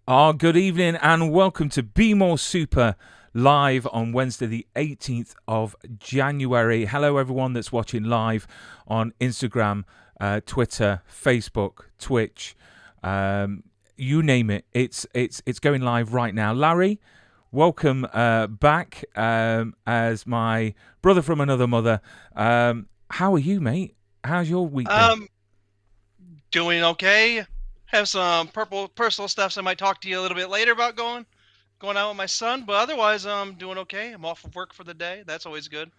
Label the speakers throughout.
Speaker 1: Good evening and welcome to Be More Super live on Wednesday, the 18th of January. Hello, everyone that's watching live on Instagram, Twitter, Facebook, Twitch, you name it. It's going live right now. Larry, welcome back as my brother from another mother. How are you, mate? How's your week been?
Speaker 2: Doing okay. Have some personal stuff, so I might talk to you a little bit later about going out with my son. But otherwise, I'm doing okay. I'm off of work for the day. That's always good.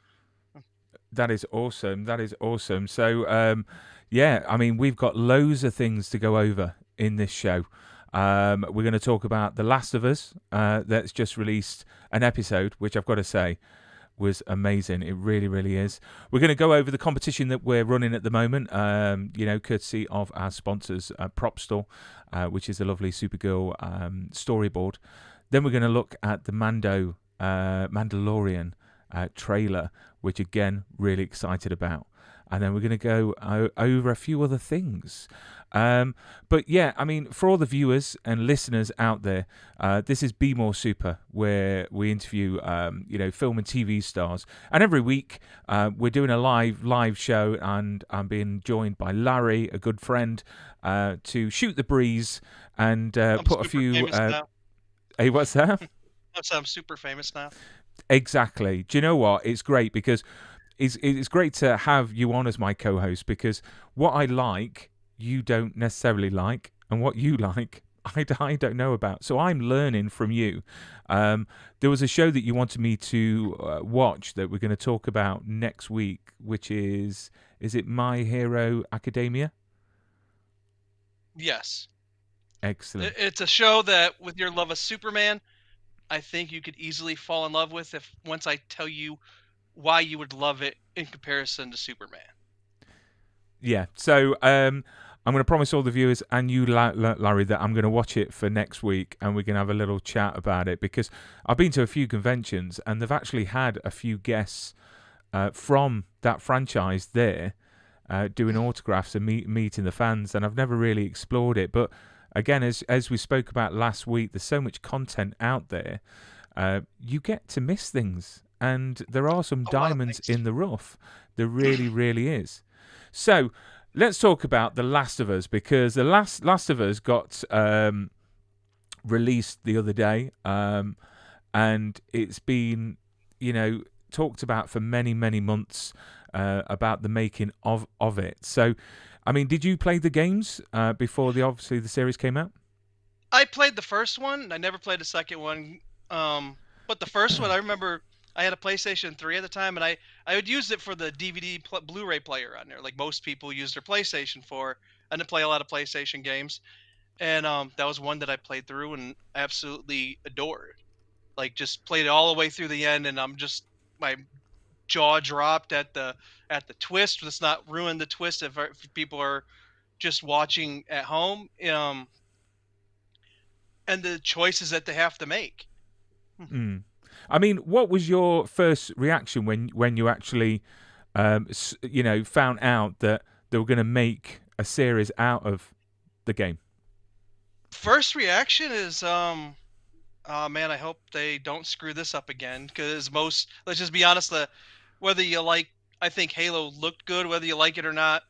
Speaker 1: That is awesome. That is awesome. So, yeah, I mean, we've got loads of things to go over in this show. We're going to talk about The Last of Us. That's just released an episode, which I've got to say was amazing. It really, really is. We're going to go over the competition that we're running at the moment, courtesy of our sponsors, Prop Store, which is a lovely Supergirl storyboard. Then we're going to look at the Mandalorian trailer, which again, really excited about. And then we're going to go over a few other things. But yeah, I mean, for all the viewers and listeners out there, this is Be More Super, where we interview, film and TV stars. And every week, we're doing a live show, and I'm being joined by Larry, a good friend, to shoot the breeze and
Speaker 2: I'm
Speaker 1: put a
Speaker 2: super
Speaker 1: few.
Speaker 2: famous now.
Speaker 1: Hey, what's that?
Speaker 2: I'm super famous now.
Speaker 1: Exactly. Do you know what? It's great because it's great to have you on as my co-host, because what I like you don't necessarily like, and what you like I don't know about. So I'm learning from you. There was a show that you wanted me to watch that we're going to talk about next week, which is it My Hero Academia?
Speaker 2: Yes,
Speaker 1: Excellent.
Speaker 2: it's a show that, with your love of Superman, I think you could easily fall in love with if once I tell you why you would love it in comparison to Superman.
Speaker 1: Yeah. So I'm going to promise all the viewers and you, Larry, that I'm going to watch it for next week, and we can have a little chat about it, because I've been to a few conventions and they've actually had a few guests from that franchise there doing autographs and meeting the fans, and I've never really explored it. But again, as we spoke about last week, there's so much content out there. You get to miss things, and there are some
Speaker 2: A lot of
Speaker 1: diamonds
Speaker 2: things.
Speaker 1: in the rough. There really, really is. So let's talk about The Last of Us, because The Last of Us got released the other day, and it's been, talked about for many, many months about the making of it. So, I mean, did you play the games before obviously the series came out?
Speaker 2: I played the first one. I never played the second one. But the first one, I remember I had a PlayStation 3 at the time, and I would use it for the DVD Blu-ray player on there, like most people use their PlayStation for, and to play a lot of PlayStation games. And that was one that I played through and absolutely adored. Like, just played it all the way through the end, and my jaw dropped at the twist. Let's not ruin the twist if people are just watching at home. And the choices that they have to make.
Speaker 1: Mm. I mean, what was your first reaction when you actually, found out that they were going to make a series out of the game?
Speaker 2: First reaction is, oh man, I hope they don't screw this up again. Because let's just be honest, whether you like, I think Halo looked good, whether you like it or not,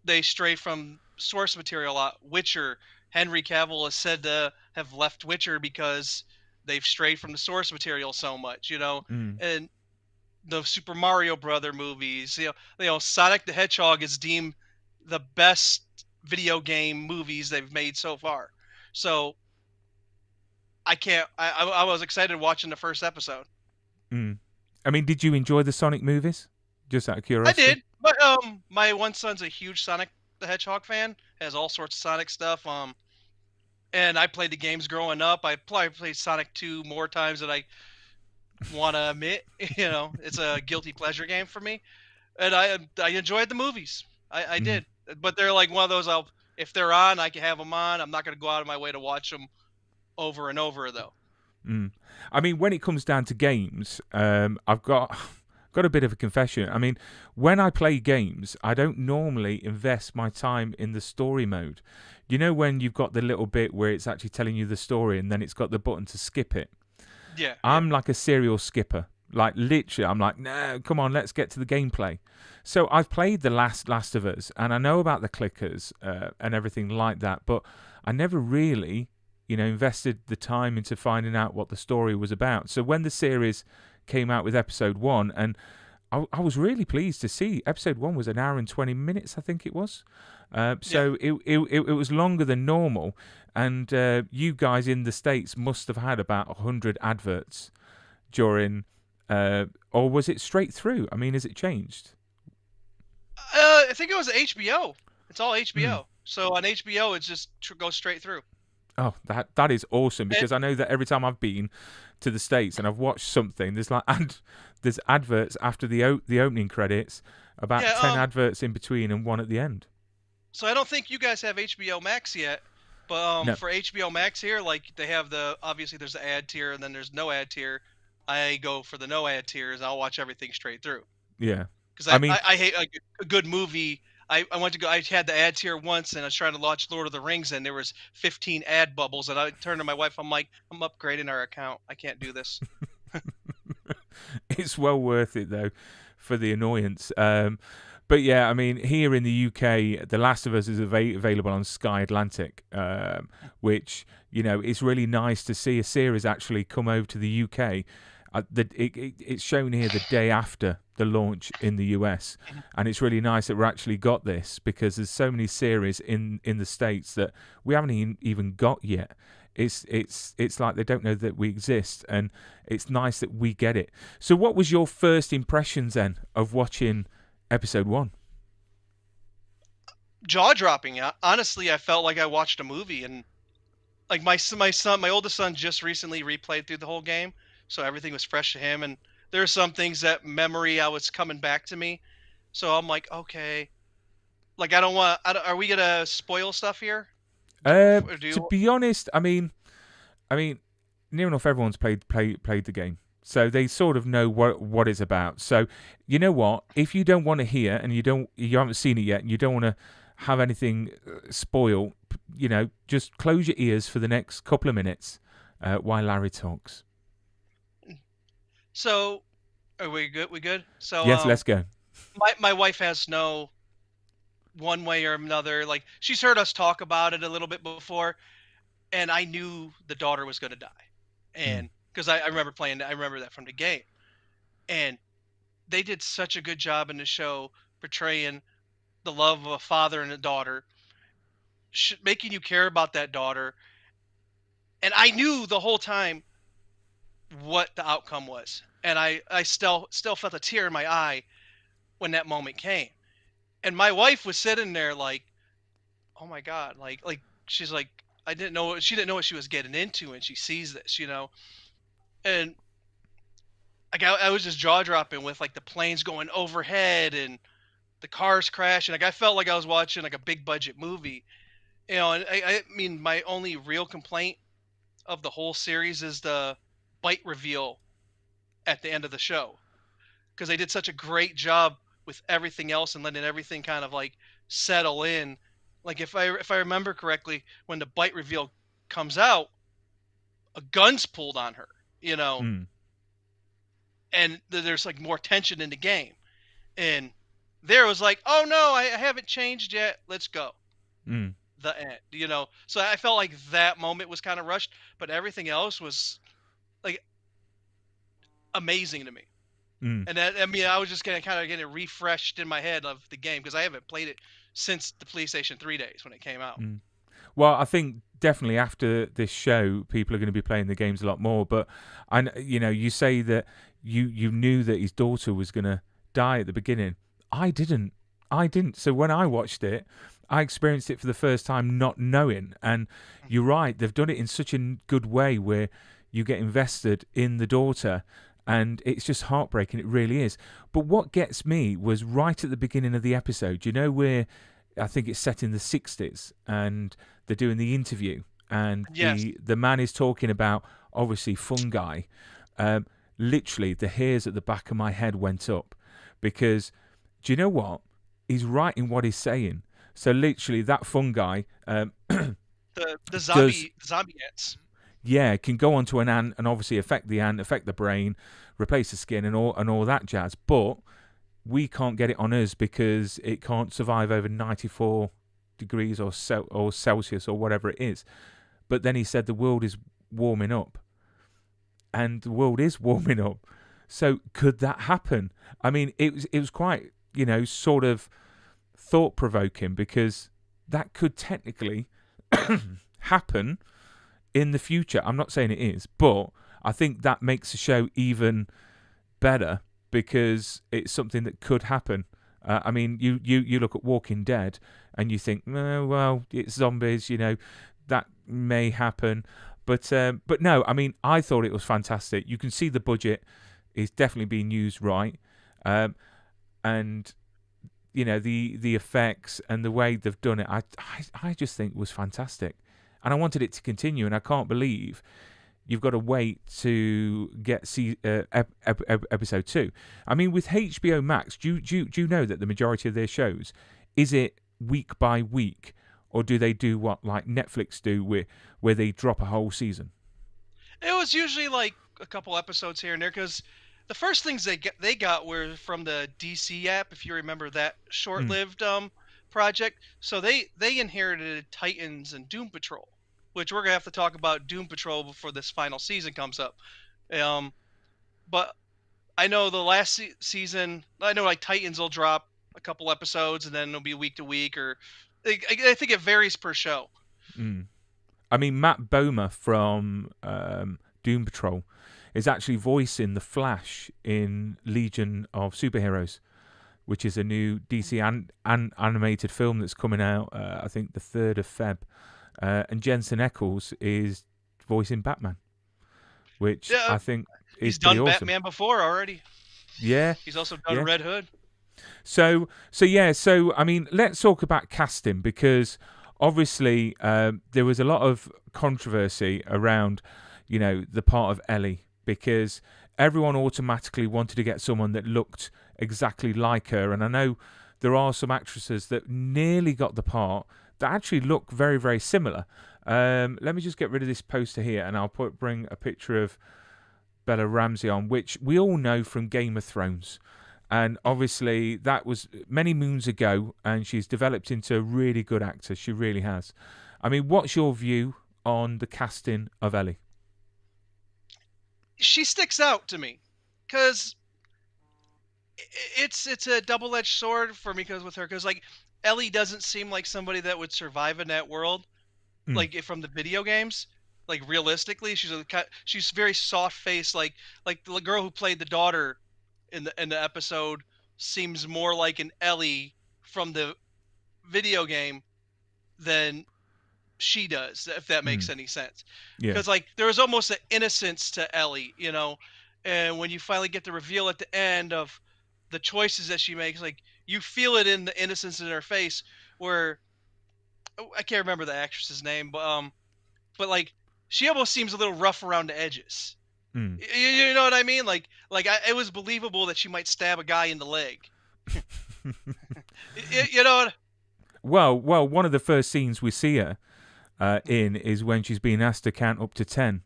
Speaker 2: they stray from source material a lot. Witcher, Henry Cavill is said to have left Witcher because they've strayed from the source material so much,
Speaker 1: Mm.
Speaker 2: and the Super Mario Brother movies, Sonic the Hedgehog is deemed the best video game movies they've made so far. So I can't. I was excited watching the first episode.
Speaker 1: Mm. I mean, did you enjoy the Sonic movies? Just out of
Speaker 2: I
Speaker 1: curiosity.
Speaker 2: did, but my one son's a huge Sonic the Hedgehog fan. Has all sorts of Sonic stuff. And I played the games growing up. I probably played Sonic 2 more times than I want to admit. It's a guilty pleasure game for me, and I enjoyed the movies. I
Speaker 1: Mm.
Speaker 2: did, but they're like one of those. If they're on, I can have them on. I'm not going to go out of my way to watch them over and over, though.
Speaker 1: Mm. I mean, when it comes down to games, I've got got a bit of a confession. I mean, when I play games, I don't normally invest my time in the story mode. You know when you've got the little bit where it's actually telling you the story and then it's got the button to skip it.
Speaker 2: Yeah, yeah.
Speaker 1: I'm like a serial skipper. Like literally, I'm like, no, come on, let's get to the gameplay. So I've played the Last of Us, and I know about the clickers and everything like that, but I never really, invested the time into finding out what the story was about. So when the series came out with episode 1, and I was really pleased to see episode 1 was an hour and 20 minutes, I think it was.
Speaker 2: Yeah.
Speaker 1: So it was longer than normal, and you guys in the States must have had about 100 adverts during, or was it straight through? I mean, has it changed?
Speaker 2: I think it was HBO. It's all
Speaker 1: Mm.
Speaker 2: HBO. So on HBO, it just goes straight through.
Speaker 1: Oh, that is awesome,
Speaker 2: And
Speaker 1: because I know that every time I've been to the States and I've watched something, there's like there's adverts after the opening credits, about
Speaker 2: yeah,
Speaker 1: 10 adverts in between and one at the end.
Speaker 2: so I don't think you guys have HBO Max yet, but
Speaker 1: No,
Speaker 2: for HBO Max here, like they have obviously there's the ad tier and then there's no ad tier. I go for the no ad tiers. I'll watch everything straight through
Speaker 1: yeah.
Speaker 2: because
Speaker 1: I mean,
Speaker 2: I hate like, a good movie. I went to go. I had the ad tier once, and I was trying to watch Lord of the Rings, and there was 15 ad bubbles. And I turned to my wife. I'm like, I'm upgrading our account. I can't do this.
Speaker 1: it's well worth it though, for the annoyance. But yeah, I mean, here in the UK, The Last of Us is available on Sky Atlantic, which it's really nice to see a series actually come over to the UK. It's shown here the day after the launch in the US, and it's really nice that we're actually got this, because there's so many series in the States that we haven't even got yet. It's like they don't know that we exist, and it's nice that we get it. So what was your first impressions then of watching episode 1?
Speaker 2: Jaw dropping. Honestly, I felt like I watched a movie, and like my oldest son just recently replayed through the whole game, so everything was fresh to him. And there are some things that memory I was coming back to me. So I'm like, okay, like I don't want. Are we gonna spoil stuff here? Or do
Speaker 1: To
Speaker 2: you?
Speaker 1: be honest, I mean, near enough everyone's played the game, so they sort of know what it's about. So you know what? If you don't want to hear, and you haven't seen it yet, and you don't want to have anything spoil, just close your ears for the next couple of minutes while Larry talks.
Speaker 2: So are we good? We good? So
Speaker 1: Yes, let's go.
Speaker 2: my wife has no one way or another. Like she's heard us talk about it a little bit before, and I knew the daughter was gonna die,
Speaker 1: Mm,
Speaker 2: and because I remember playing, I remember that from the game, and they did such a good job in the show portraying the love of a father and a daughter, making you care about that daughter. And I knew the whole time what the outcome was, and I still felt a tear in my eye when that moment came. And my wife was sitting there like, oh my god, like she's like, I didn't know, she didn't know what she was getting into, and she sees this, and like I was just jaw dropping with like the planes going overhead and the cars crashing. Like I felt like I was watching like a big budget movie, And I mean, my only real complaint of the whole series is the bite reveal at the end of the show, because they did such a great job with everything else and letting everything kind of like settle in. Like if I remember correctly, when the bite reveal comes out, a gun's pulled on her, you know,
Speaker 1: mm,
Speaker 2: and there's like more tension in the game. And there was like, oh no, I haven't changed yet. Let's go.
Speaker 1: mm,
Speaker 2: The end. So I felt like that moment was kind of rushed, but everything else was like amazing to me.
Speaker 1: mm,
Speaker 2: And that, I mean, I was just gonna kind of get it refreshed in my head of the game because I haven't played it since the PlayStation 3 days when it came out.
Speaker 1: mm. Well, I think definitely after this show, people are going to be playing the games a lot more. But you say that you knew that his daughter was going to die at the beginning. I didn't. I didn't. So when I watched it, I experienced it for the first time, not knowing. And you're right; they've done it in such a good way where you get invested in the daughter. And it's just heartbreaking. It really is. But what gets me was right at the beginning of the episode. Where I think it's set in the 60s, and they're doing the interview, and
Speaker 2: Yes.
Speaker 1: the man is talking about obviously fungi. literally the hairs at the back of my head went up, because do you know what? He's right in what he's saying. So literally, that fungi
Speaker 2: The
Speaker 1: does,
Speaker 2: zombie ants.
Speaker 1: yeah, can go onto an ant and obviously affect the ant, affect the brain, replace the skin, and all that jazz. But we can't get it on us because it can't survive over 94 degrees or Celsius or whatever it is. But then he said the world is warming up, and the world is warming up. So could that happen? I mean, it was quite, sort of thought provoking, because that could technically happen in the future. I'm not saying it is, but I think that makes the show even better, because it's something that could happen. I mean, you look at Walking Dead and you think, well, it's zombies, that may happen. But no, I mean, I thought it was fantastic. You can see the budget is definitely being used right, and the effects and the way they've done it. I just think was fantastic, and I wanted it to continue. And I can't believe you've got to wait to get episode 2. I mean, with HBO Max, do you know that the majority of their shows, is it week by week, or do they do what like Netflix do, where they drop a whole season?
Speaker 2: It was usually like a couple episodes here and there, because the first things they got were from the DC app, if you remember that
Speaker 1: Mm,
Speaker 2: short-lived project. So they inherited Titans and Doom Patrol, which we're gonna have to talk about Doom Patrol before this final season comes up. Um, but I know the last season, I know like Titans will drop a couple episodes and then it'll be week to week, or I think it varies per show.
Speaker 1: mm. I mean, Matt Bomer from Doom Patrol is actually voicing the Flash in Legion of Superheroes, which is a new DC animated film that's coming out, I think the 3rd of Feb. And Jensen Ackles is voicing Batman, which
Speaker 2: Yeah,
Speaker 1: I think is
Speaker 2: he's
Speaker 1: pretty
Speaker 2: done
Speaker 1: awesome.
Speaker 2: Batman before already.
Speaker 1: Yeah,
Speaker 2: He's also done
Speaker 1: yeah.
Speaker 2: Red Hood.
Speaker 1: So I mean, let's talk about casting, because obviously there was a lot of controversy around, the part of Ellie, because everyone automatically wanted to get someone that looked exactly like her, and I know there are some actresses that nearly got the part that actually look very, very similar. Let me just get rid of this poster here, and I'll bring a picture of Bella Ramsey on, which we all know from Game of Thrones. And obviously, that was many moons ago, and she's developed into a really good actor. She really has. I mean, what's your view on the casting of Ellie?
Speaker 2: She sticks out to me because it's a double-edged sword for me, because with her, because like Ellie doesn't seem like somebody that would survive in that world,
Speaker 1: Mm,
Speaker 2: like from the video games. Like realistically, she's very soft faced, like the girl who played the daughter in the episode seems more like an Ellie from the video game than she does, if that makes
Speaker 1: mm,
Speaker 2: any sense.
Speaker 1: yeah.
Speaker 2: Because like there was almost an innocence to Ellie, and when you finally get the reveal at the end of the choices that she makes, like you feel it in the innocence in her face. Where I can't remember the actress's name, but like she almost seems a little rough around the edges.
Speaker 1: Mm.
Speaker 2: You know what I mean? It was believable that she might stab a guy in the leg. You know what?
Speaker 1: Well, one of the first scenes we see her in is when she's being asked to count up to 10,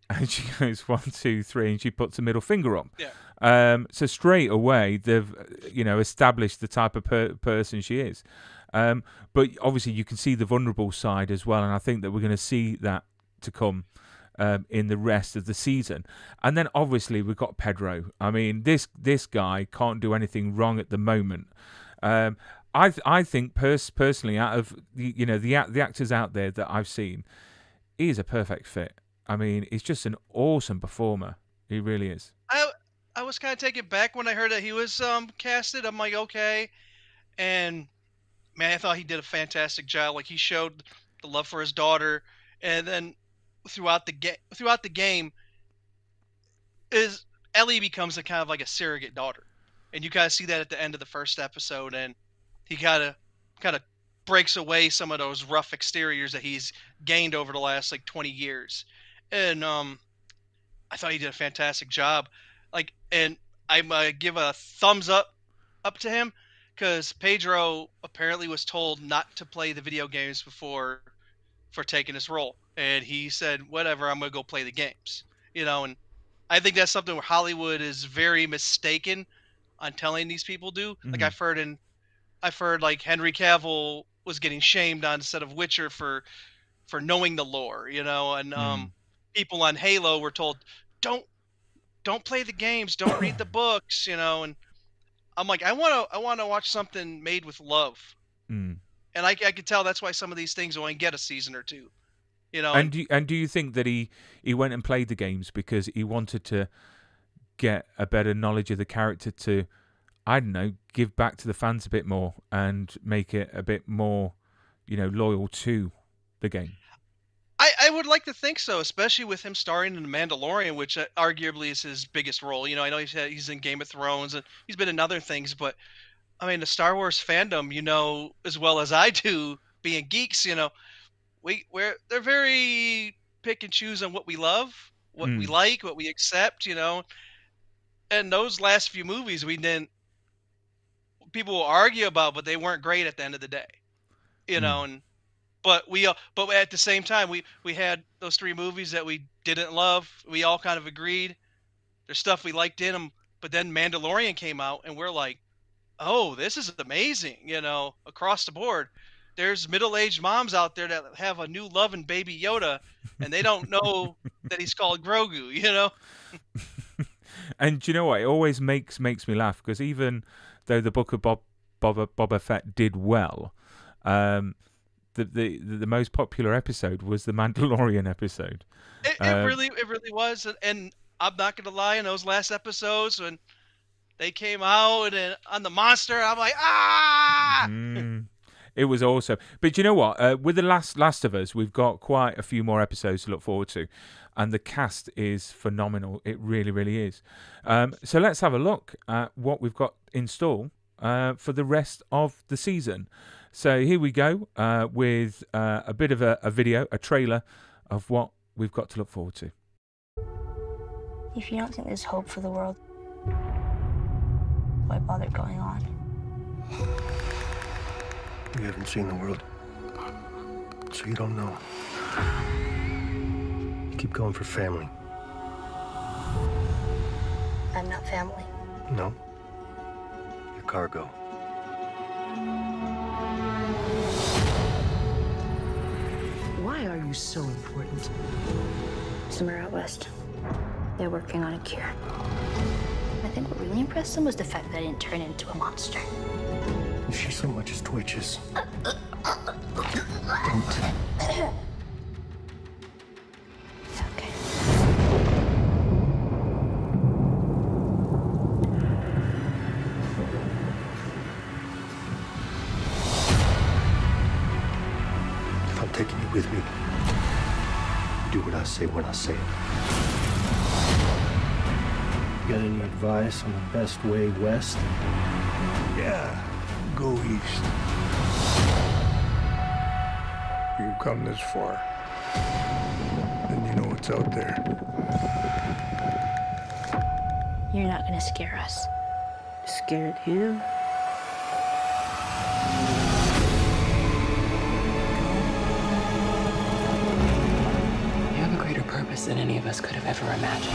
Speaker 1: and she goes 1, 2, 3, and she puts a middle finger up.
Speaker 2: Yeah.
Speaker 1: So straight away they've established the type of person she is. But obviously you can see the vulnerable side as well, and I think that we're going to see that to come in the rest of the season. And then obviously we've got Pedro. I mean, this guy can't do anything wrong at the moment. Um, I think personally, out of the actors out there that I've seen, he is a perfect fit. I mean, he's just an awesome performer. He really is.
Speaker 2: I I was kind of taken back when I heard that he was casted. I'm like, okay, and man, I thought he did a fantastic job. Like he showed the love for his daughter, and then throughout the game, is Ellie becomes a kind of like a surrogate daughter, and you kind of see that at the end of the first episode, and he kind of breaks away some of those rough exteriors that he's gained over the last like 20 years, and I thought he did a fantastic job. Like, and I'm give a thumbs up to him because Pedro apparently was told not to play the video games before for taking this role, and he said, "Whatever, I'm gonna go play the games." And I think that's something where Hollywood is very mistaken on telling these people do. Like
Speaker 1: Mm,
Speaker 2: I've heard like Henry Cavill was getting shamed on the set of Witcher for knowing the lore, and
Speaker 1: mm,
Speaker 2: people on Halo were told, "Don't don't play the games, don't read the books," and I'm like, I want to watch something made with love,
Speaker 1: mm.
Speaker 2: and I could tell that's why some of these things only get a season or two, and
Speaker 1: And do you think that he went and played the games because he wanted to get a better knowledge of the character to, I don't know, give back to the fans a bit more and make it a bit more, loyal to the game?
Speaker 2: I would like to think so, especially with him starring in The Mandalorian, which arguably is his biggest role. I know he's in Game of Thrones and he's been in other things, but I mean, the Star Wars fandom, as well as I do, being geeks, they're very pick and choose on what we love, what we
Speaker 1: Mm,
Speaker 2: like, what we accept, And those last few movies, we didn't people will argue about, but they weren't great at the end of the day,
Speaker 1: mm.
Speaker 2: And but at the same time, we had those three movies that we didn't love. We all kind of agreed there's stuff we liked in them, but then Mandalorian came out, and we're like, oh, this is amazing, across the board. There's middle-aged moms out there that have a new love in Baby Yoda, and they don't know that he's called Grogu.
Speaker 1: And do you know what? It always makes me laugh because even though the Book of Boba Fett did well, um, the most popular episode was the Mandalorian episode. Um,
Speaker 2: It really was, and I'm not gonna lie. In those last episodes, when they came out and on the monster, I'm like, ah!
Speaker 1: mm, it was awesome. But do you know what? With the Last of Us, we've got quite a few more episodes to look forward to, and the cast is phenomenal. It really, really is. So let's have a look at what we've got in store for the rest of the season. So here we go with a bit of a video, a trailer of what we've got to look forward to.
Speaker 3: If you don't think there's hope for the world, why bother going on?
Speaker 4: You haven't seen the world, so you don't know. You keep going for family.
Speaker 3: I'm not family.
Speaker 4: No. You're cargo.
Speaker 5: Why are you so important?
Speaker 3: Somewhere out west, they're working on a cure. I think what really impressed them was the fact that I didn't turn into a monster.
Speaker 4: If she so much as twitches, don't.
Speaker 3: Okay.
Speaker 4: If I'm taking you with me, do what I say when I say it. You got any advice on the best way west?
Speaker 6: Yeah, go east. You've come this far, then you know what's out there.
Speaker 3: You're not gonna scare us.
Speaker 5: Scared him?
Speaker 7: You have a greater purpose than any of us could have ever imagined.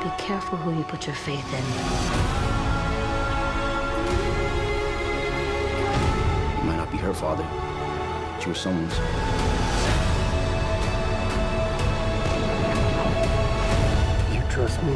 Speaker 3: Be careful who you put your faith in.
Speaker 8: You might not be her father, but you were someone's.
Speaker 4: You trust me?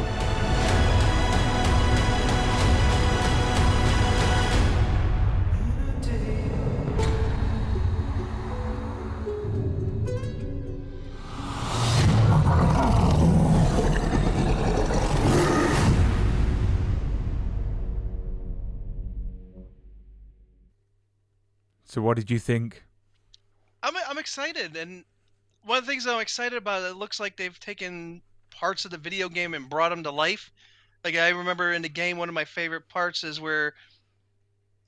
Speaker 1: So what did you think?
Speaker 2: I'm excited, and one of the things I'm excited about, it looks like they've taken parts of the video game and brought them to life. Like I remember in the game, one of my favorite parts is where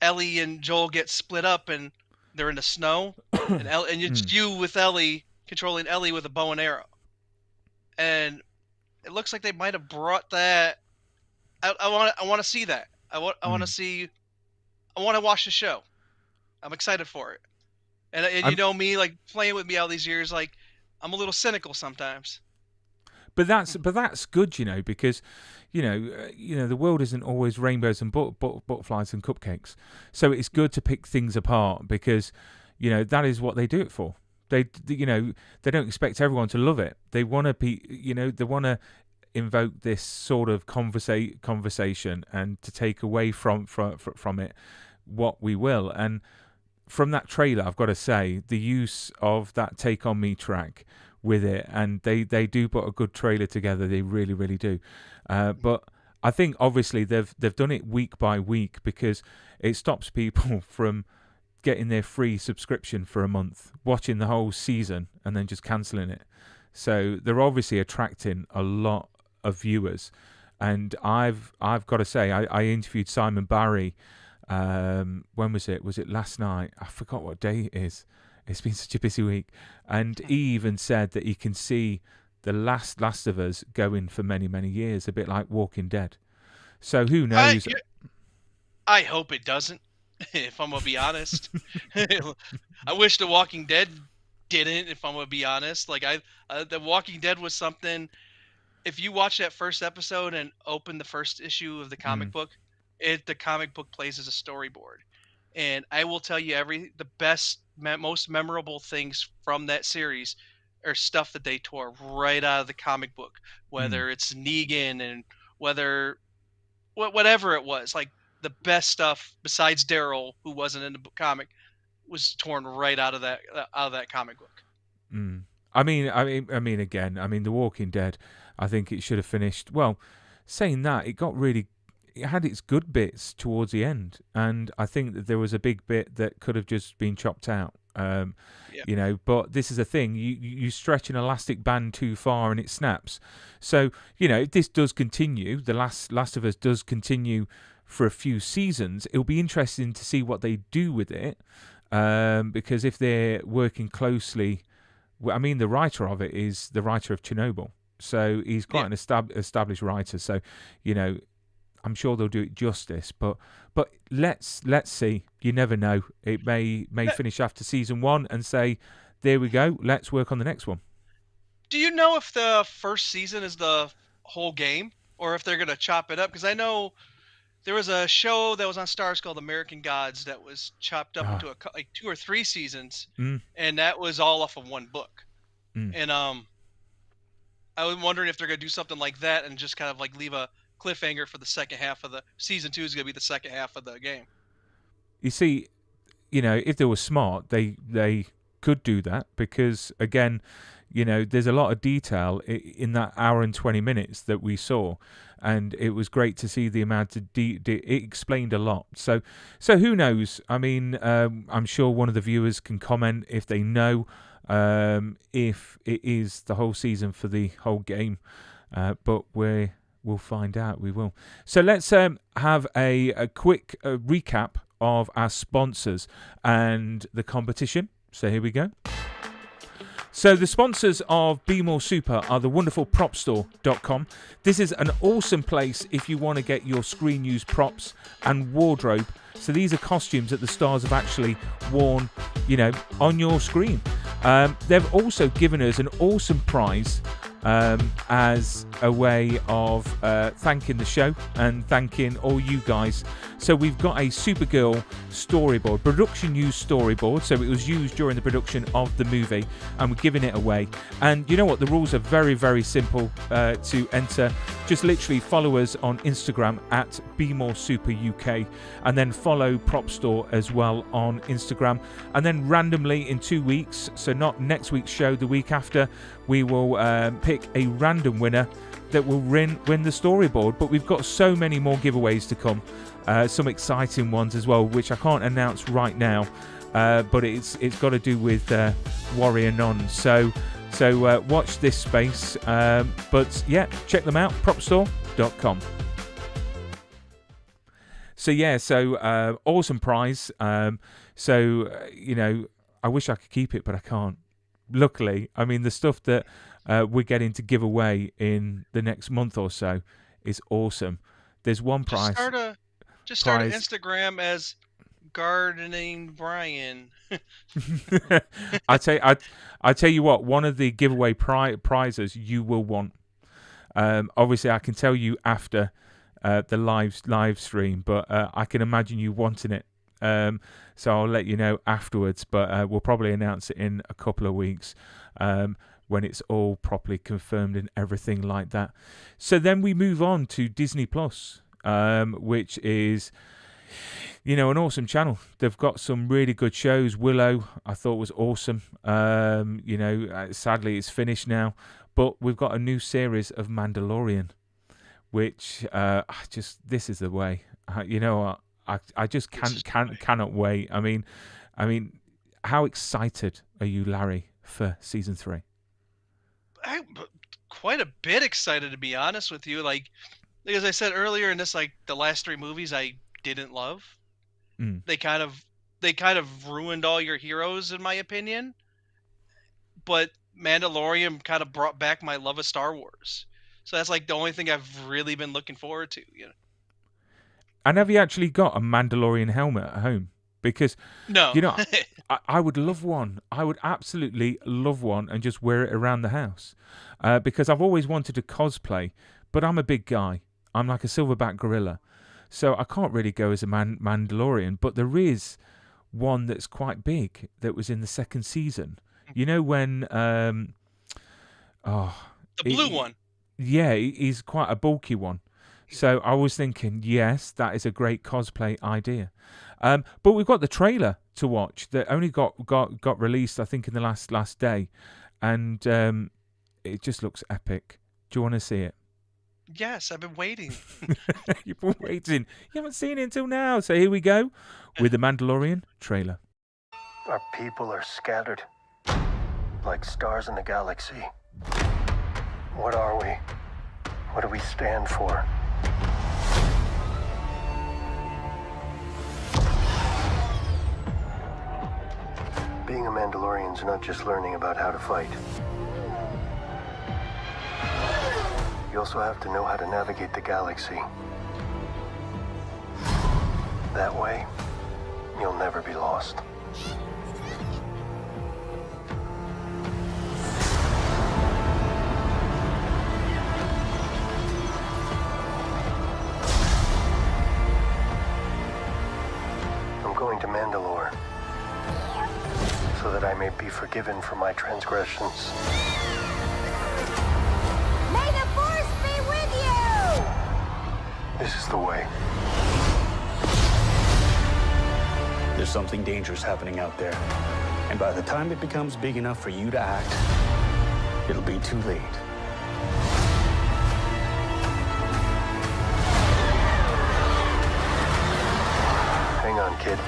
Speaker 2: Ellie and Joel get split up, and they're in the snow, and it's you with Ellie controlling Ellie with a bow and arrow, and it looks like they might have brought that. I want to see that. I want to see. I want to watch the show. I'm excited for it. And you know me, like playing with me all these years, like I'm a little cynical sometimes.
Speaker 1: But that's good, you know, because you know the world isn't always rainbows and butterflies and cupcakes. So it's good to pick things apart because you know that is what they do it for. They don't expect everyone to love it. They want to they want to invoke this sort of conversation and to take away from it what we will. And from that trailer, I've got to say the use of that "Take on Me" track with it, and they do put a good trailer together. They really, really do. But I think obviously they've done it week by week because it stops people from getting their free subscription for a month, watching the whole season, and then just cancelling it. So they're obviously attracting a lot of viewers. And I've got to say, I interviewed Simon Barry. When was it? Was it last night? I forgot what day it is. It's been such a busy week. And he even said that he can see the Last of Us going for many, many years, a bit like Walking Dead. So who knows?
Speaker 2: I hope it doesn't, if I'm going to be honest. I wish The Walking Dead didn't, if I'm going to be honest. Like The Walking Dead was something, if you watch that first episode and open the first issue of the comic book, the comic book plays as a storyboard. And I will tell you the best, most memorable things from that series are stuff that they tore right out of the comic book, whether it's Negan and whatever it was. Like the best stuff besides Daryl, who wasn't in the comic, was torn right out of that comic book.
Speaker 1: I mean, again, The Walking Dead, I think it should have finished. Well, saying that, it had its good bits towards the end, and I think that there was a big bit that could have just been chopped out. You know, but this is a thing. You stretch an elastic band too far and it snaps. So you know, if this does continue, the Last of Us does continue for a few seasons, it'll be interesting to see what they do with it. Because if they're working closely, the writer of it is the writer of Chernobyl, so he's quite an established writer. So you know, I'm sure they'll do it justice, but let's see. You never know. It may finish after season 1 and say, there we go, let's work on the next one.
Speaker 2: Do you know if the first season is the whole game or if they're going to chop it up? Because I know there was a show that was on Starz called American Gods that was chopped up into like 2 or 3 seasons, and that was all off of one book. And I was wondering if they're going to do something like that and just kind of like leave a cliffhanger for the second half of the season 2 is going to be the second half of the game.
Speaker 1: You see, you know, if they were smart, they could do that because, again, you know, there's a lot of detail in that hour and 20 minutes that we saw, and it was great to see the amount of it explained a lot. So who knows? I mean, I'm sure one of the viewers can comment if they know if it is the whole season for the whole game, but we'll find out. We will. So let's have a quick recap of our sponsors and the competition. So here we go. So the sponsors of Be More Super are the wonderful propstore.com. This is an awesome place if you want to get your screen use props and wardrobe. So these are costumes that the stars have actually worn, you know, on your screen. They've also given us an awesome prize as a way of thanking the show and thanking all you guys. So we've got a Supergirl storyboard, production used storyboard, so it was used during the production of the movie, and we're giving it away. And you know what, the rules are very, very simple to enter. Just literally follow us on Instagram at BeMoreSuperUK, and then follow Prop Store as well on Instagram. And then randomly in 2 weeks, so not next week's show, the week after, we will pick a random winner that will win the storyboard. But we've got so many more giveaways to come, some exciting ones as well, which I can't announce right now, but it's got to do with Warrior Non. So watch this space, but yeah, check them out, propstore.com. awesome prize. I wish I could keep it, but I can't. Luckily, I mean, the stuff that we're getting to give away in the next month or so is awesome. There's one prize.
Speaker 2: Just start an Instagram as Gardening Bryan.
Speaker 1: I tell you what, one of the giveaway prizes you will want. Obviously, I can tell you after the live stream, but I can imagine you wanting it. So I'll let you know afterwards, but we'll probably announce it in a couple of weeks when it's all properly confirmed and everything like that. So then we move on to Disney Plus, which is, an awesome channel. They've got some really good shows. Willow, I thought was awesome. Sadly it's finished now, but we've got a new series of Mandalorian, which this is the way. I just cannot wait. I mean, how excited are you, Larry, for season 3?
Speaker 2: I'm quite a bit excited, to be honest with you. Like as I said earlier, in this, like the last 3 movies, I didn't love. They kind of ruined all your heroes, in my opinion. But Mandalorian kind of brought back my love of Star Wars. So that's like the only thing I've really been looking forward to.
Speaker 1: And have you actually got a Mandalorian helmet at home? Because
Speaker 2: no,
Speaker 1: I would love one. I would absolutely love one and just wear it around the house. Because I've always wanted to cosplay, but I'm a big guy. I'm like a silverback gorilla. So I can't really go as a Mandalorian, but there is one that's quite big that was in the 2nd season. You know when...
Speaker 2: the blue one.
Speaker 1: Yeah, he's quite a bulky one. So I was thinking, yes, that is a great cosplay idea. But we've got the trailer to watch that only got released, I think, in the last day. And it just looks epic. Do you want to see it?
Speaker 2: Yes, I've been waiting.
Speaker 1: You've been waiting. You haven't seen it until now. So here we go with the Mandalorian trailer.
Speaker 4: Our people are scattered like stars in the galaxy. What are we? What do we stand for? Being a Mandalorian's not just learning about how to fight. You also have to know how to navigate the galaxy. That way, you'll never be lost. I'm going to Mandalore so that I may be forgiven for my transgressions.
Speaker 9: May the Force be with you!
Speaker 4: This is the way.
Speaker 8: There's something dangerous happening out there. And by the time it becomes big enough for you to act, it'll be too late.
Speaker 4: Hang on, kid.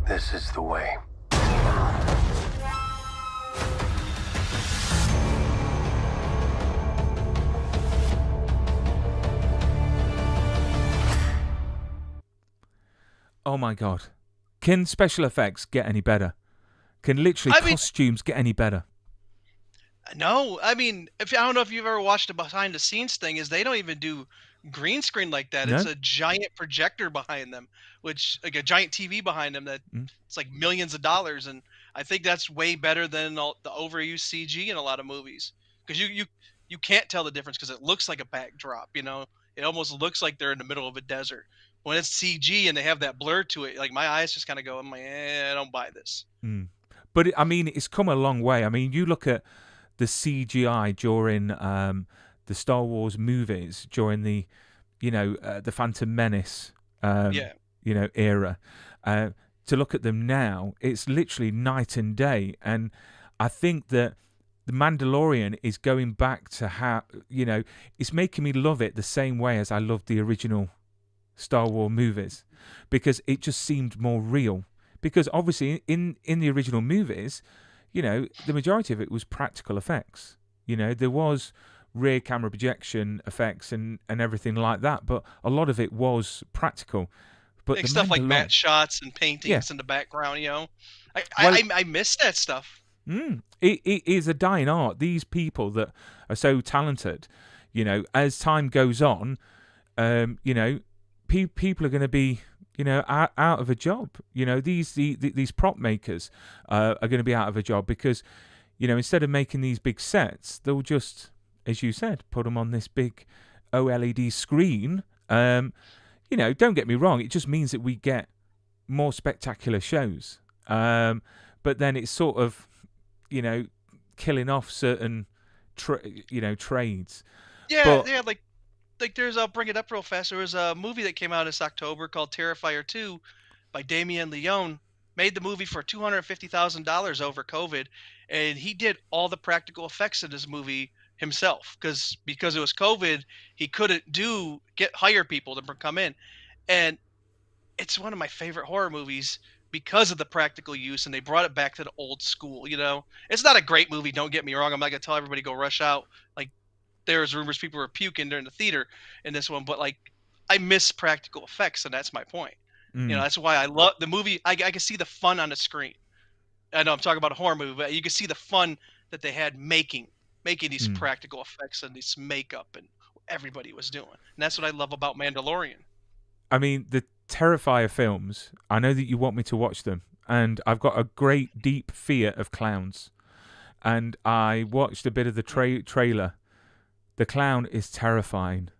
Speaker 4: This is the way.
Speaker 1: Oh my God. Can special effects get any better? Can costumes get any better?
Speaker 2: No, I mean, I don't know if you've ever watched a behind the scenes thing, is they don't even do green screen like that.
Speaker 1: No?
Speaker 2: It's a giant projector behind them, which like a giant TV behind them that it's like millions of dollars, and I think that's way better than all the overused CG in a lot of movies, because you can't tell the difference because it looks like a backdrop. It almost looks like they're in the middle of a desert. When it's CG and they have that blur to it, like my eyes just kind of go, I'm like, I don't buy this.
Speaker 1: But it's come a long way. I mean, you look at the CGI during the Star Wars movies, during the Phantom Menace era. To look at them now, it's literally night and day. And I think that the Mandalorian is going back to how, it's making me love it the same way as I loved the original Star Wars movies because it just seemed more real. Because obviously in the original movies, you know, the majority of it was practical effects. You know, there was rear camera projection effects and everything like that, but a lot of it was practical. But
Speaker 2: Like
Speaker 1: the
Speaker 2: stuff like matte
Speaker 1: Mandalorian,
Speaker 2: shots and
Speaker 1: yeah,
Speaker 2: paintings in the background, you know. I
Speaker 1: well,
Speaker 2: I, I miss that stuff.
Speaker 1: it is a dying art. These people that are so talented, you know, as time goes on, you know, people are going to be, you know, out of a job. You know, these prop makers are going to be out of a job because, you know, instead of making these big sets, they'll just, as you said, put them on this big OLED screen. You know, don't get me wrong, it just means that we get more spectacular shows. But then it's sort of, you know, killing off certain, trades.
Speaker 2: Yeah,
Speaker 1: But
Speaker 2: yeah, like there's I'll bring it up real fast. There was a movie that came out this October called Terrifier 2 by Damien Leone. Made the movie for $250,000 over COVID, and he did all the practical effects in this movie himself because it was COVID, he couldn't hire people to come in, and it's one of my favorite horror movies because of the practical use, and they brought it back to the old school. You know, it's not a great movie. Don't get me wrong. I'm not gonna tell everybody go rush out. Like there's rumors people were puking during the theater in this one, but like I miss practical effects, and that's my point. You know,
Speaker 1: mm,
Speaker 2: that's why I love the movie. I can see the fun on the screen. I know I'm talking about a horror movie, but you can see the fun that they had making these
Speaker 1: mm.
Speaker 2: practical effects and this makeup and everybody was doing. And that's what I love about Mandalorian.
Speaker 1: I mean, the Terrifier films, I know that you want me to watch them, and I've got a great deep fear of clowns. And I watched a bit of the trailer. The clown is terrifying.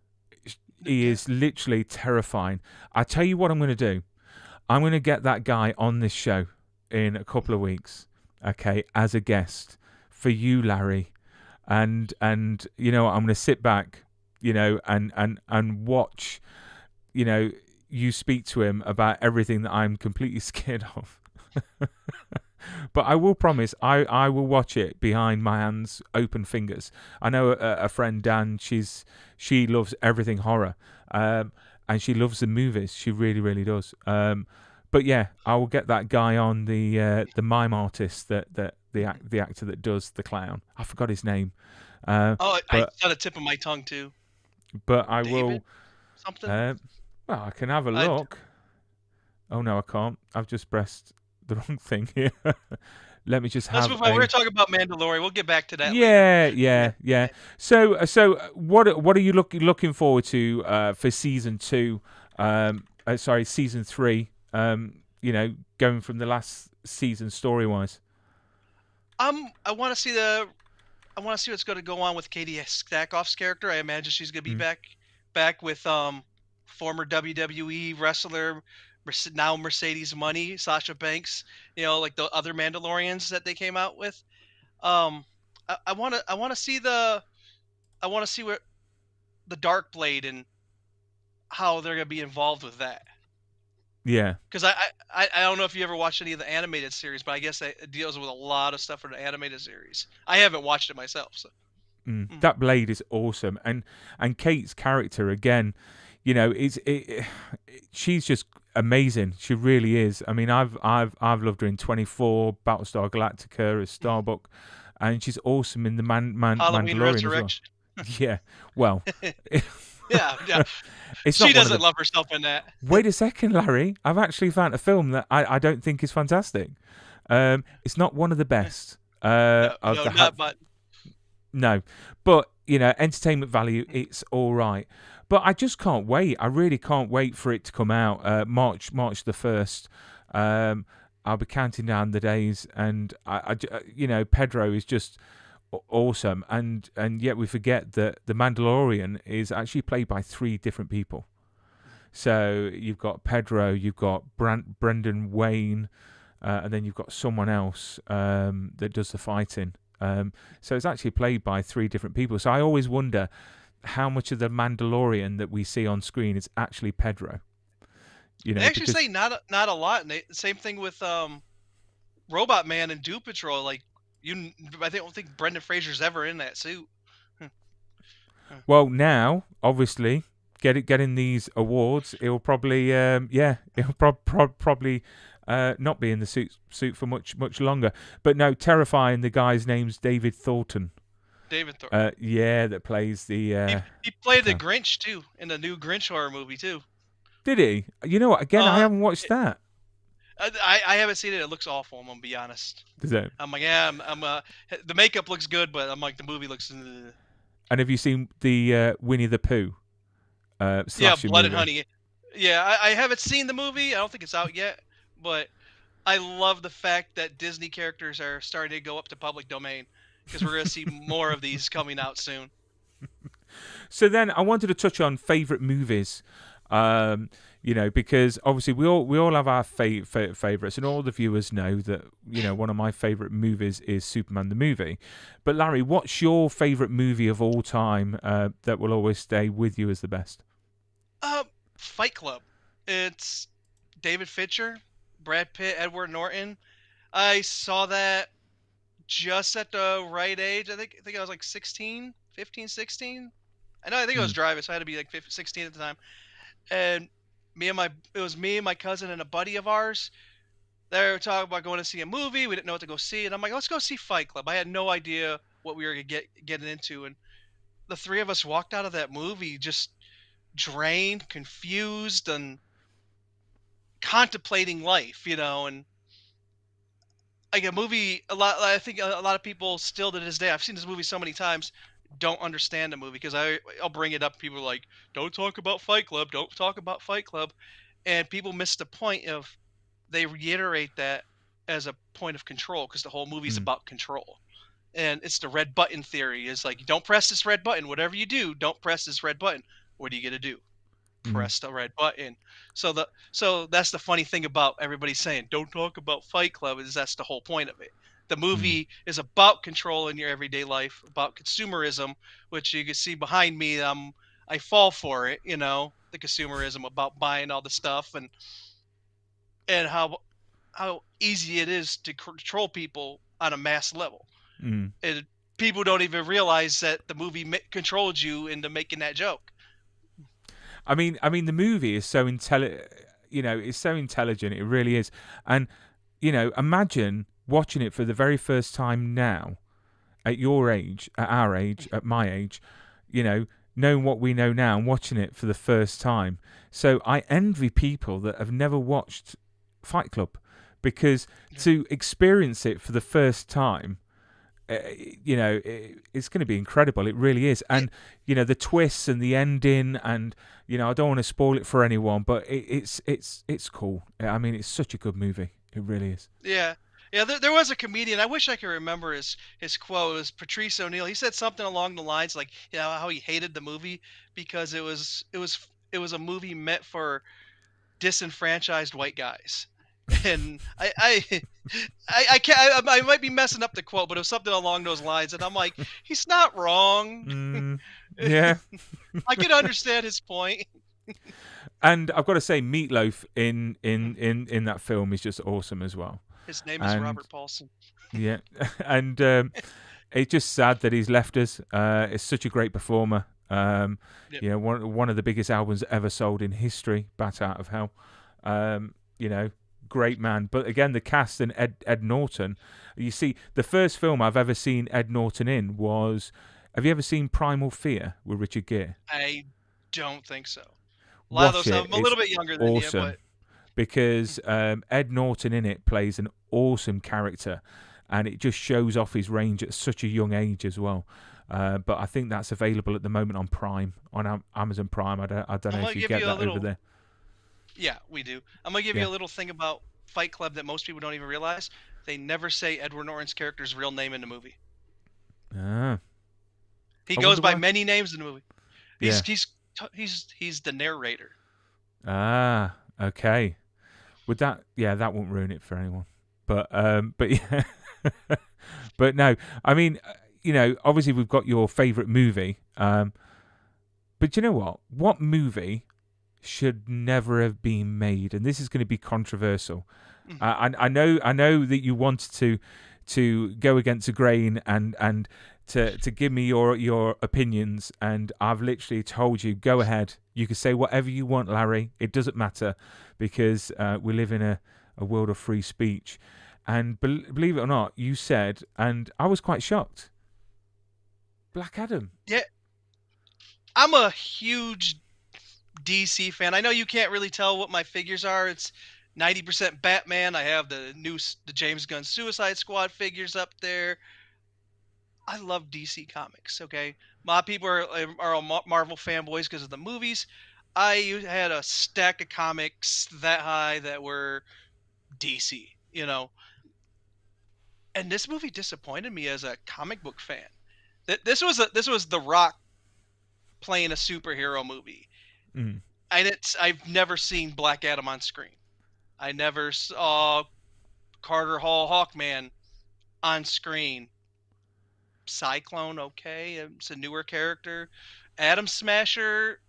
Speaker 1: He is literally terrifying. I tell you what I'm going to do. I'm going to get that guy on this show in a couple of weeks, okay, as a guest for you, Larry. And you know, I'm going to sit back, you know, and watch, you know, you speak to him about everything that I'm completely scared of. But I will promise I will watch it behind my hands, open fingers. I know a friend, Dan, she loves everything horror, and she loves the movies. She really, really does. But yeah, I will get that guy on, the mime artist, the actor that does the clown. I forgot his name.
Speaker 2: I
Speaker 1: But
Speaker 2: on the tip of my tongue too.
Speaker 1: I
Speaker 2: David?
Speaker 1: will.
Speaker 2: Something.
Speaker 1: Well, I can have a
Speaker 2: I-
Speaker 1: look. Oh no, I can't. I've just pressed the wrong thing here. Let me just
Speaker 2: Let's
Speaker 1: have
Speaker 2: move on.
Speaker 1: a...
Speaker 2: We're talking about Mandalorian. We'll get back to that later.
Speaker 1: Yeah. So what are you looking forward to for season 2? Season 3. You know, going from the last season story wise.
Speaker 2: I want to see what's going to go on with Katie Stackoff's character. I imagine she's going to be back with former WWE wrestler, now Mercedes Money, Sasha Banks. You know, like the other Mandalorians that they came out with. I want to see what the Dark Blade and how they're going to be involved with that.
Speaker 1: Yeah.
Speaker 2: Because I don't know if you ever watched any of the animated series, but I guess it deals with a lot of stuff in the animated series. I haven't watched it myself, so.
Speaker 1: That Blade is awesome, and Kate's character again, you know, she's just amazing. She really is. I mean, I've loved her in 24, Battlestar Galactica as Starbuck, and she's awesome in the
Speaker 2: Halloween
Speaker 1: Mandalorian
Speaker 2: Resurrection.
Speaker 1: as well. Yeah, well,
Speaker 2: yeah.
Speaker 1: It's
Speaker 2: She
Speaker 1: not
Speaker 2: doesn't love herself in that.
Speaker 1: Wait a second, Larry. I've actually found a film that I don't think is fantastic. It's not one of the best. No, but you know, entertainment value, it's all right. But I just can't wait. I really can't wait for it to come out. March the 1st. I'll be counting down the days, and I you know, Pedro is just awesome, and yet we forget that the Mandalorian is actually played by 3 different people. So you've got Pedro, you've got Brendan Wayne, and then you've got someone else that does the fighting. So it's actually played by 3 different people. So I always wonder how much of the Mandalorian that we see on screen is actually Pedro. You know,
Speaker 2: they actually say not a lot. And same thing with Robot Man and Doom Patrol. Like I don't think Brendan Fraser's ever in that suit.
Speaker 1: Well, now obviously getting these awards, he'll probably probably not be in the suit for much longer. But no, terrifying. The guy's name's David Thornton.
Speaker 2: David Thornton.
Speaker 1: That plays the.
Speaker 2: He played the Grinch too in the new Grinch horror movie too.
Speaker 1: Did he? You know what? Again, I haven't watched that.
Speaker 2: I haven't seen it. It looks awful. I'm gonna be honest.
Speaker 1: Does it?
Speaker 2: I'm like, yeah, the makeup looks good, but I'm like, the movie looks.
Speaker 1: And have you seen the Winnie the Pooh?
Speaker 2: Yeah, Blood
Speaker 1: movie?
Speaker 2: and Honey. Yeah, I haven't seen the movie. I don't think it's out yet, but I love the fact that Disney characters are starting to go up to public domain, because we're gonna see more of these coming out soon.
Speaker 1: So then, I wanted to touch on favorite movies. Because obviously we all have our favorites, and all the viewers know that one of my favorite movies is Superman the movie. But Larry, what's your favorite movie of all time that will always stay with you as the best?
Speaker 2: Fight Club. It's David Fincher, Brad Pitt, Edward Norton. I saw that just at the right age. I think I was like 15, 16. I think I was driving, so I had to be like 16 at the time. And it was me and my cousin and a buddy of ours. They were talking about going to see a movie. We didn't know what to go see, and I'm like, let's go see Fight Club. I had no idea what we were getting into, and the three of us walked out of that movie just drained, confused, and contemplating life. And like a movie, I think a lot of people still to this day, I've seen this movie so many times, don't understand the movie, because I'll bring it up. People are like, don't talk about Fight Club, don't talk about Fight Club. And people miss the point of, they reiterate that as a point of control, because the whole movie's about control. And it's the red button theory. It's like, don't press this red button. Whatever you do, don't press this red button. What are you going to do? Press the red button. So that's the funny thing about everybody saying, don't talk about Fight Club, is that's the whole point of it. The movie is about control in your everyday life, about consumerism, which you can see behind me. I fall for it, the consumerism about buying all the stuff, and how easy it is to control people on a mass level. And people don't even realize that the movie controlled you into making that joke.
Speaker 1: I mean, the movie is so it's so intelligent. It really is. And imagine watching it for the very first time now, at your age, at our age, at my age, knowing what we know now and watching it for the first time. So I envy people that have never watched Fight Club, because to experience it for the first time, it's going to be incredible. It really is. And the twists and the ending, and I don't want to spoil it for anyone, but it's cool. I mean, it's such a good movie. It really is.
Speaker 2: Yeah. There was a comedian. I wish I could remember his quote. It was Patrice O'Neill. He said something along the lines like, how he hated the movie because it was a movie meant for disenfranchised white guys. And I can't. I might be messing up the quote, but it was something along those lines. And I'm like, he's not wrong.
Speaker 1: Yeah,
Speaker 2: I can understand his point.
Speaker 1: And I've got to say, Meatloaf in that film is just awesome as well.
Speaker 2: His name is Robert Paulson.
Speaker 1: Yeah, and it's just sad that he's left us. It's such a great performer. One of the biggest albums ever sold in history, Bat Out of Hell. Great man. But again, the cast and Ed Norton. You see, the first film I've ever seen Ed Norton in was. Have you ever seen Primal Fear with Richard Gere?
Speaker 2: I don't think so. A lot of those. I'm a little bit younger than you, but.
Speaker 1: Because Ed Norton in it plays an awesome character, and it just shows off his range at such a young age as well. But I think that's available at the moment on Prime, on Amazon Prime. I don't know if you get that over there.
Speaker 2: Yeah, we do. I'm gonna give you a little thing about Fight Club that most people don't even realize. They never say Edward Norton's character's real name in the movie. He goes by many names in the movie. He's the narrator.
Speaker 1: Okay. Would that won't ruin it for anyone. But yeah. But no, I mean, obviously we've got your favorite movie. But you know what? What movie should never have been made? And this is going to be controversial. I know that you wanted to go against the grain and to give me your opinions, and I've literally told you, go ahead. You can say whatever you want, Larry. It doesn't matter, because we live in a world of free speech. And believe it or not, you said, and I was quite shocked, Black Adam.
Speaker 2: Yeah, I'm a huge DC fan. I know you can't really tell what my figures are. It's 90% Batman. I have the James Gunn Suicide Squad figures up there. I love DC Comics. Okay, a lot of people are all Marvel fanboys because of the movies. I had a stack of comics that high that were DC. And this movie disappointed me as a comic book fan. This was The Rock playing a superhero movie.
Speaker 1: Mm.
Speaker 2: And I've never seen Black Adam on screen. I never saw Carter Hall Hawkman on screen. Cyclone, okay, it's a newer character. Atom Smasher,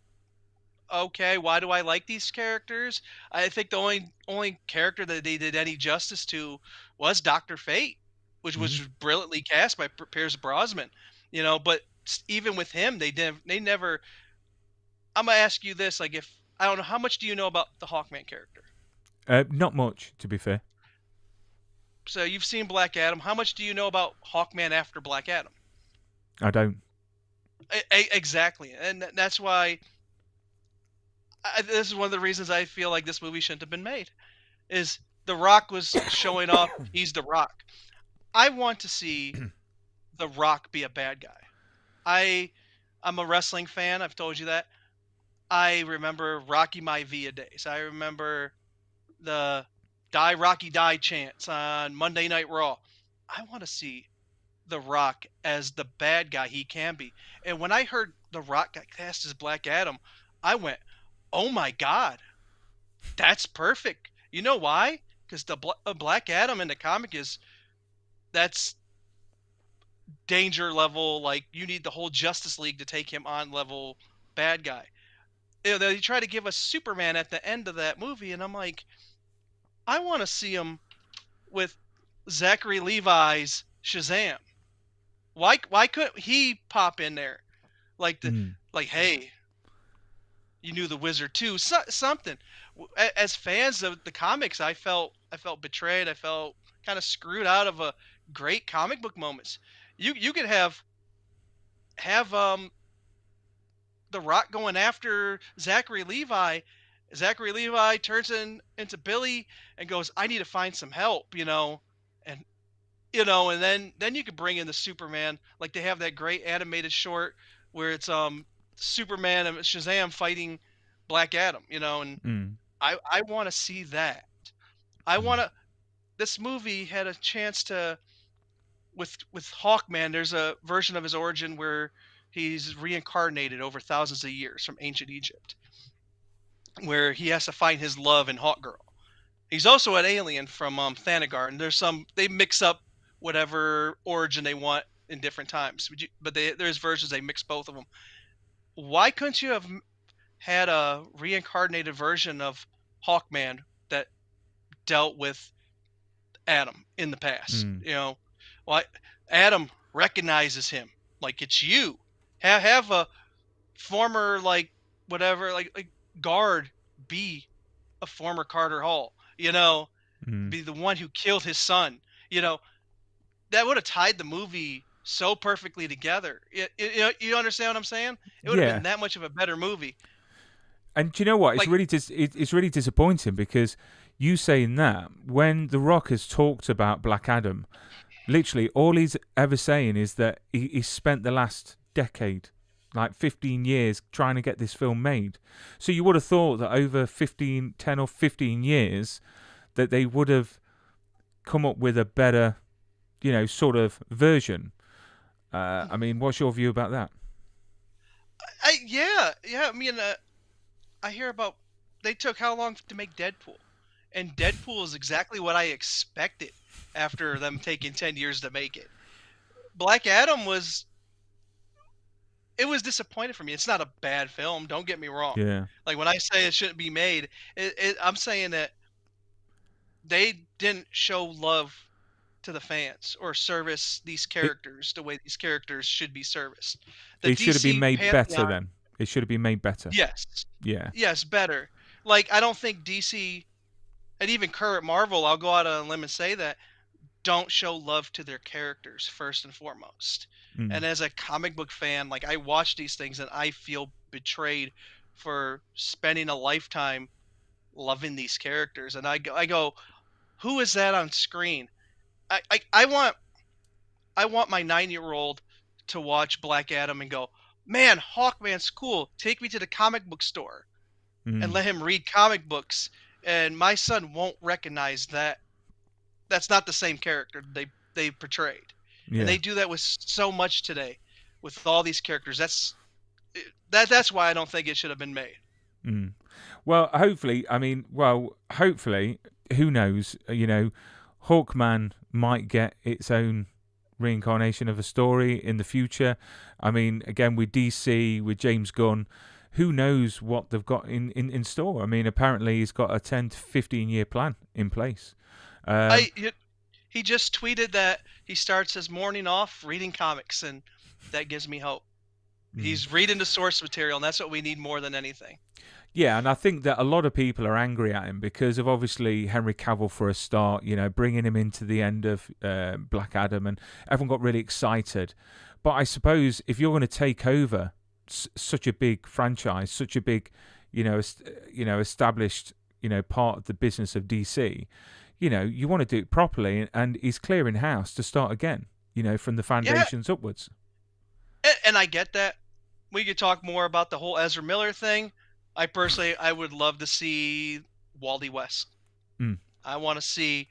Speaker 2: okay. Why do I like these characters? I think the only character that they did any justice to was Dr. Fate, which was brilliantly cast by Pierce Brosnan. But even with him, they never. I'm gonna ask you this: like, if I don't know, how much do you know about the Hawkman character?
Speaker 1: Not much, to be fair.
Speaker 2: So you've seen Black Adam. How much do you know about Hawkman after Black Adam?
Speaker 1: I don't.
Speaker 2: Exactly, and that's why. This is one of the reasons I feel like this movie shouldn't have been made. Is The Rock was showing off he's The Rock. I want to see The Rock be a bad guy. I'm a wrestling fan. I've told you that. I remember Rocky Maivia days. I remember the Die Rocky Die chants on Monday Night Raw. I want to see The Rock as the bad guy he can be. And when I heard The Rock got cast as Black Adam, I went, oh my God, that's perfect. You know why? Because the Black Adam in the comic that's danger level, like you need the whole Justice League to take him on level bad guy. They try to give us Superman at the end of that movie, and I'm like, I want to see him with Zachary Levi's Shazam. Why couldn't he pop in there? Like hey, you knew the Wizard too. Something. As fans of the comics, I felt betrayed. I felt kind of screwed out of a great comic book moments. You could have The Rock going after Zachary Levi. Zachary Levi turns into Billy and goes, I need to find some help, and and then you could bring in the Superman. Like they have that great animated short where it's Superman and Shazam fighting Black Adam, and I want to see that. This movie had a chance to, with Hawkman, there's a version of his origin where he's reincarnated over thousands of years from ancient Egypt, where he has to find his love in Hawkgirl. He's also an alien from Thanagar, and they mix up whatever origin they want in different times. But there's versions they mix both of them. Why couldn't you have had a reincarnated version of Hawkman that dealt with Adam in the past? Why Adam recognizes him like it's you. Have a former whatever guard be a former Carter Hall. Be the one who killed his son. That would have tied the movie so perfectly together. You understand what I'm saying? It would have been that much of a better movie.
Speaker 1: And do you know what? It's really disappointing, because you saying that, when The Rock has talked about Black Adam, literally all he's ever saying is that he spent the last decade, like 15 years, trying to get this film made. So you would have thought that over 10 or 15 years that they would have come up with a better, sort of version. I mean, what's your view about that?
Speaker 2: Yeah. I mean, I hear about they took how long to make Deadpool, and Deadpool is exactly what I expected after them taking 10 years to make it. Black Adam was disappointed for me. It's not a bad film, don't get me wrong.
Speaker 1: Yeah.
Speaker 2: Like when I say it shouldn't be made, I'm saying that they didn't show love to the fans or service these characters the way these characters should be serviced. The
Speaker 1: It should have been
Speaker 2: DC
Speaker 1: made better
Speaker 2: Pantheon,
Speaker 1: then. It should have been made better.
Speaker 2: yes,
Speaker 1: Yeah.
Speaker 2: yes, better. Like I don't think DC and even current Marvel, I'll go out on a limb and say that don't show love to their characters first and foremost.
Speaker 1: Mm.
Speaker 2: And as a comic book fan, like I watch these things and I feel betrayed for spending a lifetime loving these characters. And I go, who is that on screen? I want my 9-year-old to watch Black Adam and go, man, Hawkman's cool. Take me to the comic book store and let him read comic books. And my son won't recognize that. That's not the same character they portrayed.
Speaker 1: Yeah.
Speaker 2: And they do that with so much today with all these characters. That's why I don't think it should have been made.
Speaker 1: Mm. Well, hopefully, who knows? Hawkman might get its own reincarnation of a story in the future. I mean, again, with DC, with James Gunn, who knows what they've got in store? I mean, apparently he's got a 10 to 15 year plan in place.
Speaker 2: He just tweeted that he starts his morning off reading comics, and that gives me hope. He's reading the source material, and that's what we need more than anything.
Speaker 1: Yeah, and I think that a lot of people are angry at him because of obviously Henry Cavill for a start, bringing him into the end of Black Adam, and everyone got really excited. But I suppose if you're going to take over such a big franchise, such a big, established, part of the business of DC, you want to do it properly, and he's clearing house to start again, from the foundations upwards.
Speaker 2: And I get that. We could talk more about the whole Ezra Miller thing. I would love to see Wally West. I want to see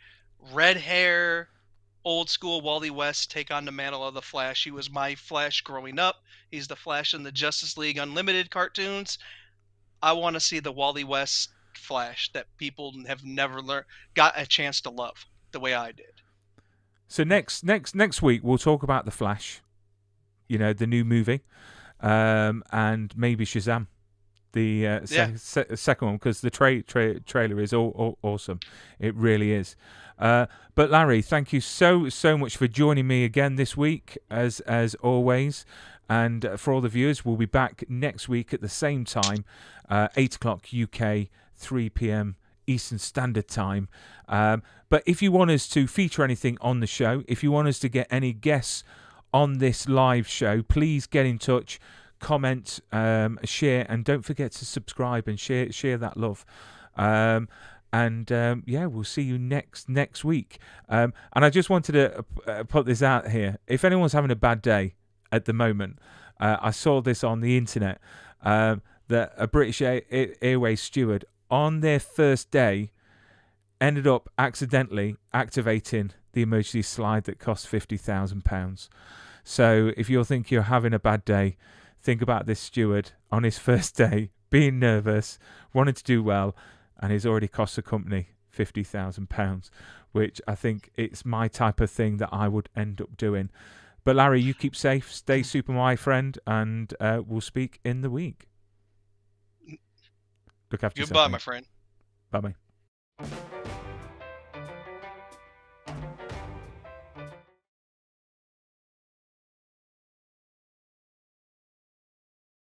Speaker 2: red hair, old school Wally West take on the mantle of the Flash. He was my Flash growing up. He's the Flash in the Justice League Unlimited cartoons. I want to see the Wally West Flash that people have never got a chance to love the way I did.
Speaker 1: So next week we'll talk about the Flash, the new movie, and maybe Shazam, the second one, because the trailer is awesome. It really is. But Larry, thank you so much for joining me again this week, as always. And for all the viewers, we'll be back next week at the same time, 8 o'clock UK, 3 p.m. Eastern Standard Time. But if you want us to feature anything on the show, if you want us to get any guests on this live show, please get in touch, comment, share, and don't forget to subscribe and share that love. We'll see you next week. And I just wanted to put this out here. If anyone's having a bad day at the moment, I saw this on the internet, that a British Airways steward on their first day ended up accidentally activating the emergency slide that cost £50,000. So if you think you're having a bad day, think about this steward on his first day, being nervous, wanting to do well, and he's already cost the company £50,000, which I think it's my type of thing that I would end up doing. But Larry, you keep safe, stay super, my friend, and we'll speak in the week. Look after yourself.
Speaker 2: Goodbye, my friend.
Speaker 1: Bye-bye.